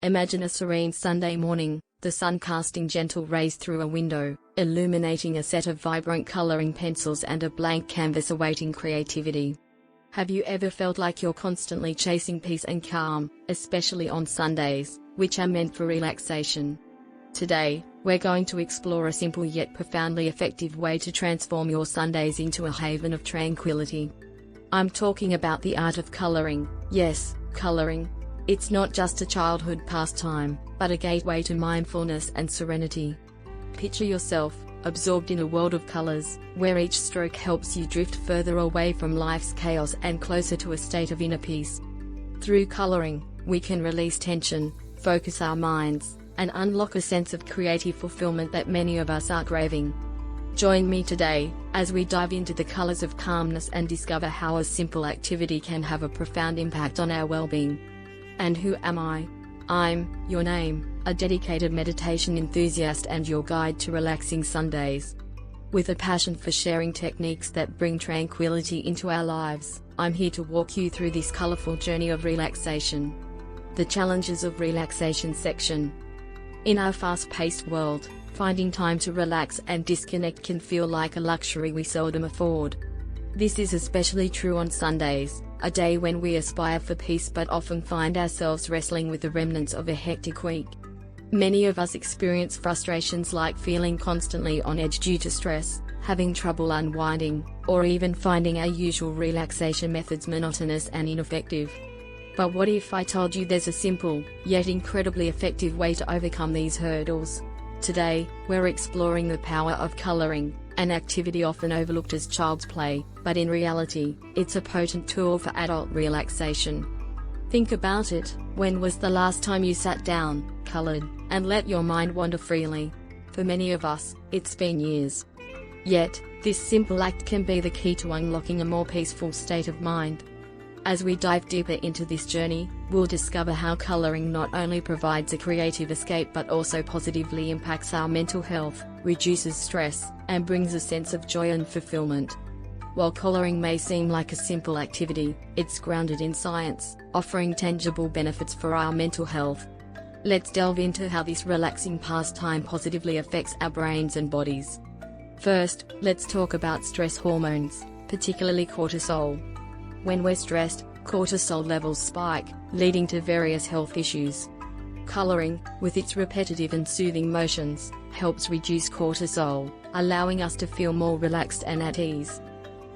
Imagine a serene Sunday morning, the sun casting gentle rays through a window, illuminating a set of vibrant coloring pencils and a blank canvas awaiting creativity. Have you ever felt like you're constantly chasing peace and calm, especially on Sundays, which are meant for relaxation? Today, we're going to explore a simple yet profoundly effective way to transform your Sundays into a haven of tranquility. I'm talking about the art of coloring. Yes, coloring. It's not just a childhood pastime, but a gateway to mindfulness and serenity. Picture yourself, absorbed in a world of colors, where each stroke helps you drift further away from life's chaos and closer to a state of inner peace. Through coloring, we can release tension, focus our minds, and unlock a sense of creative fulfillment that many of us are craving. Join me today, as we dive into the colors of calmness and discover how a simple activity can have a profound impact on our well-being. And who am I? I'm your name, a dedicated meditation enthusiast and your guide to relaxing Sundays. With a passion for sharing techniques that bring tranquility into our lives, I'm here to walk you through this colorful journey of relaxation. The challenges of relaxation section. In our fast-paced world, finding time to relax and disconnect can feel like a luxury we seldom afford. This is especially true on Sundays, a day when we aspire for peace but often find ourselves wrestling with the remnants of a hectic week. Many of us experience frustrations like feeling constantly on edge due to stress, having trouble unwinding, or even finding our usual relaxation methods monotonous and ineffective. But what if I told you there's a simple, yet incredibly effective way to overcome these hurdles? Today, we're exploring the power of coloring, an activity often overlooked as child's play, but in reality, it's a potent tool for adult relaxation. Think about it, when was the last time you sat down, colored, and let your mind wander freely? For many of us, it's been years. Yet, this simple act can be the key to unlocking a more peaceful state of mind. As we dive deeper into this journey, we'll discover how coloring not only provides a creative escape but also positively impacts our mental health, reduces stress, and brings a sense of joy and fulfillment. While coloring may seem like a simple activity, it's grounded in science, offering tangible benefits for our mental health. Let's delve into how this relaxing pastime positively affects our brains and bodies. First, let's talk about stress hormones, particularly cortisol. When we're stressed, cortisol levels spike, leading to various health issues. Coloring, with its repetitive and soothing motions, helps reduce cortisol, allowing us to feel more relaxed and at ease.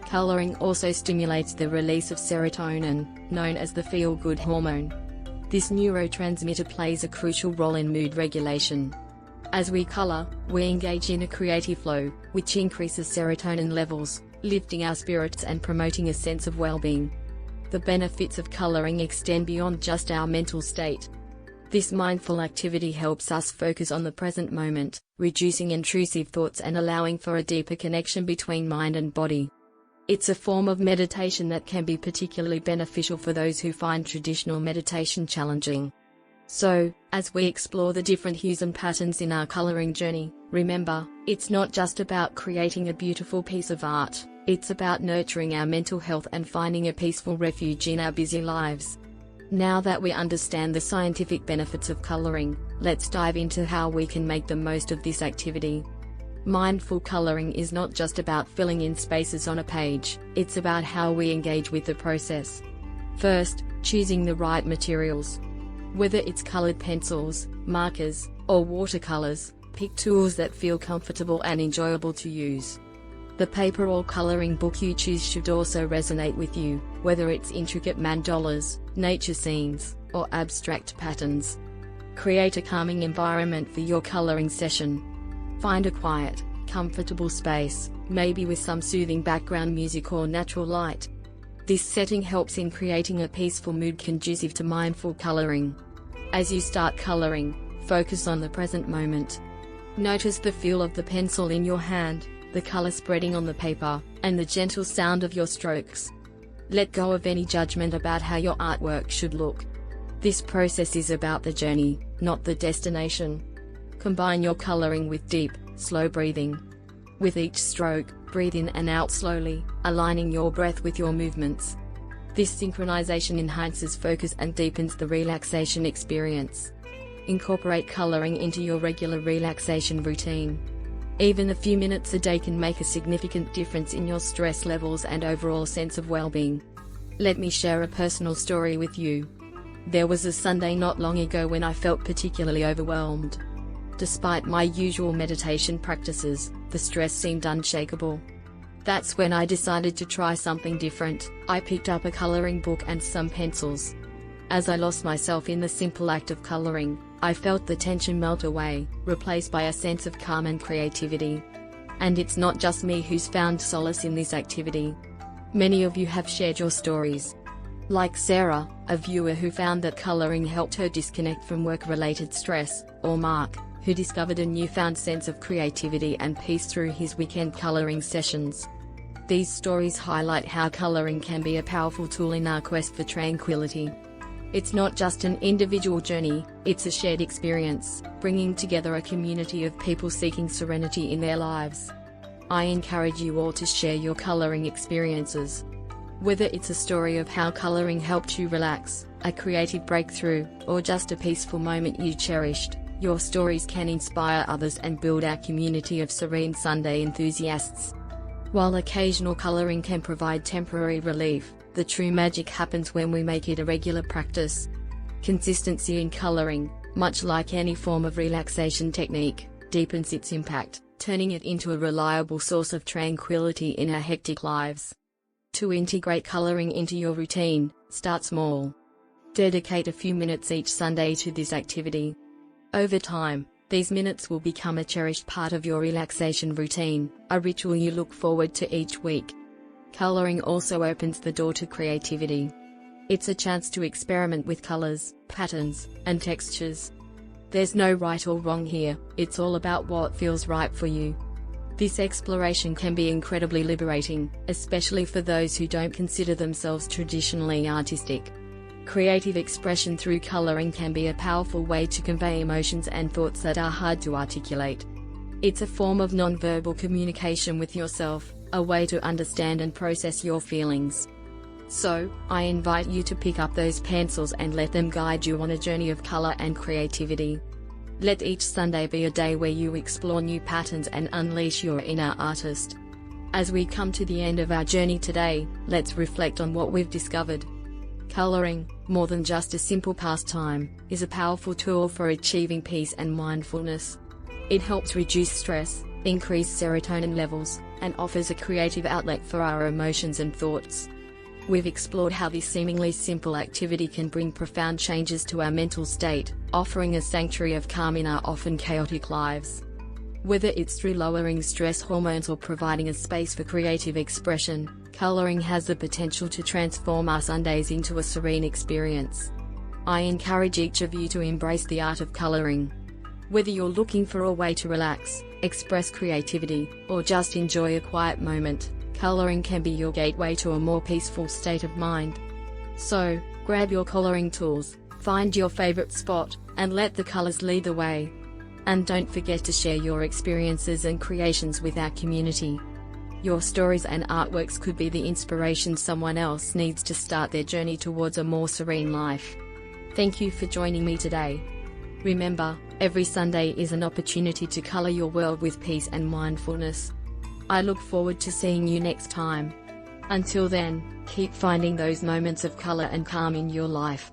Coloring also stimulates the release of serotonin, known as the feel-good hormone. This neurotransmitter plays a crucial role in mood regulation. As we color, we engage in a creative flow, which increases serotonin levels, lifting our spirits and promoting a sense of well-being. The benefits of coloring extend beyond just our mental state. This mindful activity helps us focus on the present moment, reducing intrusive thoughts and allowing for a deeper connection between mind and body. It's a form of meditation that can be particularly beneficial for those who find traditional meditation challenging. So, as we explore the different hues and patterns in our coloring journey, remember, it's not just about creating a beautiful piece of art. It's about nurturing our mental health and finding a peaceful refuge in our busy lives. Now that we understand the scientific benefits of coloring, let's dive into how we can make the most of this activity. Mindful coloring is not just about filling in spaces on a page, it's about how we engage with the process. First, choosing the right materials. Whether it's colored pencils, markers, or watercolors, pick tools that feel comfortable and enjoyable to use. The paper or coloring book you choose should also resonate with you, whether it's intricate mandalas, nature scenes, or abstract patterns. Create a calming environment for your coloring session. Find a quiet, comfortable space, maybe with some soothing background music or natural light. This setting helps in creating a peaceful mood conducive to mindful coloring. As you start coloring, focus on the present moment. Notice the feel of the pencil in your hand, the color spreading on the paper, and the gentle sound of your strokes. Let go of any judgment about how your artwork should look. This process is about the journey, not the destination. Combine your coloring with deep, slow breathing. With each stroke, breathe in and out slowly, aligning your breath with your movements. This synchronization enhances focus and deepens the relaxation experience. Incorporate coloring into your regular relaxation routine. Even a few minutes a day can make a significant difference in your stress levels and overall sense of well-being. Let me share a personal story with you. There was a Sunday not long ago when I felt particularly overwhelmed. Despite my usual meditation practices, the stress seemed unshakable. That's when I decided to try something different. I picked up a coloring book and some pencils. As I lost myself in the simple act of coloring, I felt the tension melt away, replaced by a sense of calm and creativity. And it's not just me who's found solace in this activity. Many of you have shared your stories. Like Sarah, a viewer who found that coloring helped her disconnect from work-related stress, or Mark, who discovered a newfound sense of creativity and peace through his weekend coloring sessions. These stories highlight how coloring can be a powerful tool in our quest for tranquility. It's not just an individual journey, it's a shared experience, bringing together a community of people seeking serenity in their lives. I encourage you all to share your coloring experiences. Whether it's a story of how coloring helped you relax, a creative breakthrough, or just a peaceful moment you cherished, your stories can inspire others and build our community of Serene Sunday enthusiasts. While occasional coloring can provide temporary relief, the true magic happens when we make it a regular practice. Consistency in coloring, much like any form of relaxation technique, deepens its impact, turning it into a reliable source of tranquility in our hectic lives. To integrate coloring into your routine, start small. Dedicate a few minutes each Sunday to this activity. Over time, these minutes will become a cherished part of your relaxation routine, a ritual you look forward to each week. Coloring also opens the door to creativity. It's a chance to experiment with colors, patterns, and textures. There's no right or wrong here, it's all about what feels right for you. This exploration can be incredibly liberating, especially for those who don't consider themselves traditionally artistic. Creative expression through coloring can be a powerful way to convey emotions and thoughts that are hard to articulate. It's a form of nonverbal communication with yourself, a way to understand and process your feelings. So, I invite you to pick up those pencils and let them guide you on a journey of color and creativity. Let each Sunday be a day where you explore new patterns and unleash your inner artist. As we come to the end of our journey today, let's reflect on what we've discovered. Coloring, more than just a simple pastime, is a powerful tool for achieving peace and mindfulness. It helps reduce stress, increase serotonin levels, and offers a creative outlet for our emotions and thoughts. We've explored how this seemingly simple activity can bring profound changes to our mental state, offering a sanctuary of calm in our often chaotic lives. Whether it's through lowering stress hormones or providing a space for creative expression, coloring has the potential to transform our Sundays into a serene experience. I encourage each of you to embrace the art of coloring. Whether you're looking for a way to relax, express creativity, or just enjoy a quiet moment, coloring can be your gateway to a more peaceful state of mind. So, grab your coloring tools, find your favorite spot, and let the colors lead the way. And don't forget to share your experiences and creations with our community. Your stories and artworks could be the inspiration someone else needs to start their journey towards a more serene life. Thank you for joining me today. Remember, every Sunday is an opportunity to color your world with peace and mindfulness. I look forward to seeing you next time. Until then, keep finding those moments of color and calm in your life.